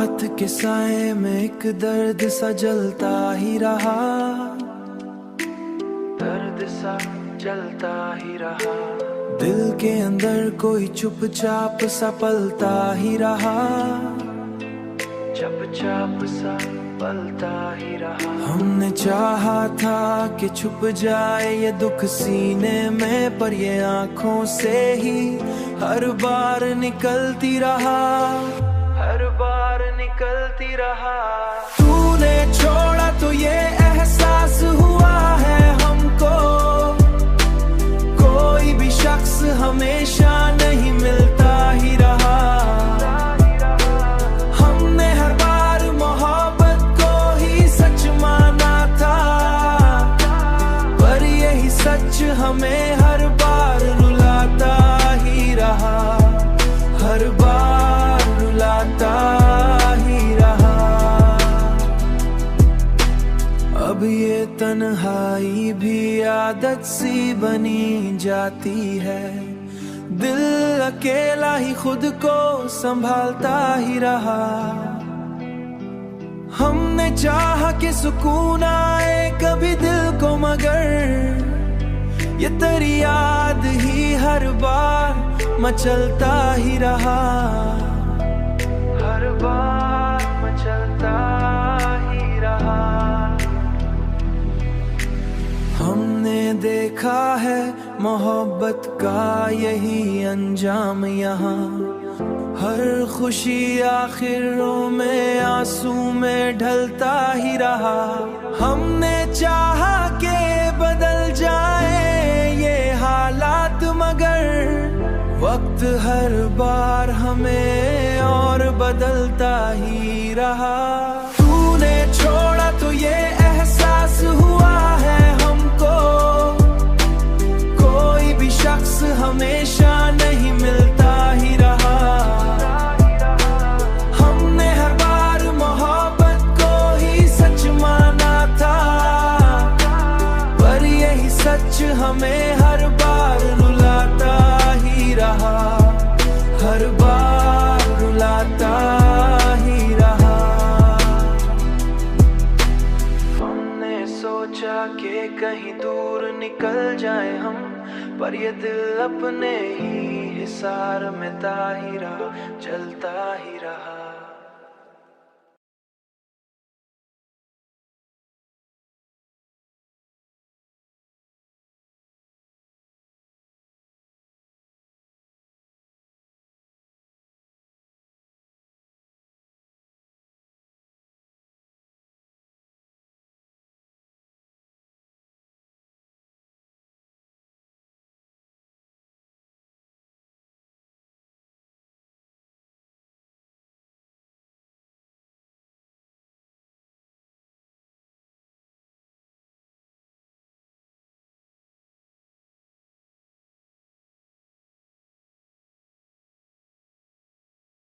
रात के साए में एक दर्द सा जलता ही रहा, दर्द सा जलता ही रहा। दिल के अंदर कोई चुपचाप सा पलता ही रहा, चुपचाप सा पलता ही रहा। हमने चाहा था कि छुप जाए ये दुख सीने में, पर ये आँखों से ही हर बार निकलती रहा, हर बार निकलती रहा। तूने छोड़ा तो ये एहसास हुआ है हमको, कोई भी शख्स हमेशा नहीं मिलता ही रहा। हमने हर बार मोहब्बत को ही सच माना था, पर यही सच हमें हर बार रुलाता ही रहा, हर बार रुलाता ही रहा। अब ये तन्हाई भी आदत सी बनी जाती है, दिल अकेला ही खुद को संभालता ही रहा। हमने चाहा कि सुकून आए कभी दिल को, मगर ये तेरी याद ही हर बार मचलता ही रहा, हर बार मचलता ही रहा। हमने देखा है मोहब्बत का यही अंजाम यहाँ, हर खुशी आखिरों में आंसू में ढलता ही रहा। हमने चाहा कि बदल जाए ये हालात, मगर वक्त हर बार हमें और बदलता ही रहा। तूने छोड़ा तो ये एहसास हुआ है हमको, कोई भी शख्स हमेशा नहीं मिलता ही रहा। हमने हर बार मोहब्बत को ही सच माना था, पर यही सच हमें हर बार रुलाता ही रहा, हर बार रुलाता ही रहा। हमने सोचा कि कहीं दूर निकल जाए हम, पर ये दिल अपने ही हिसार में ताहिरा चलता ही रहा।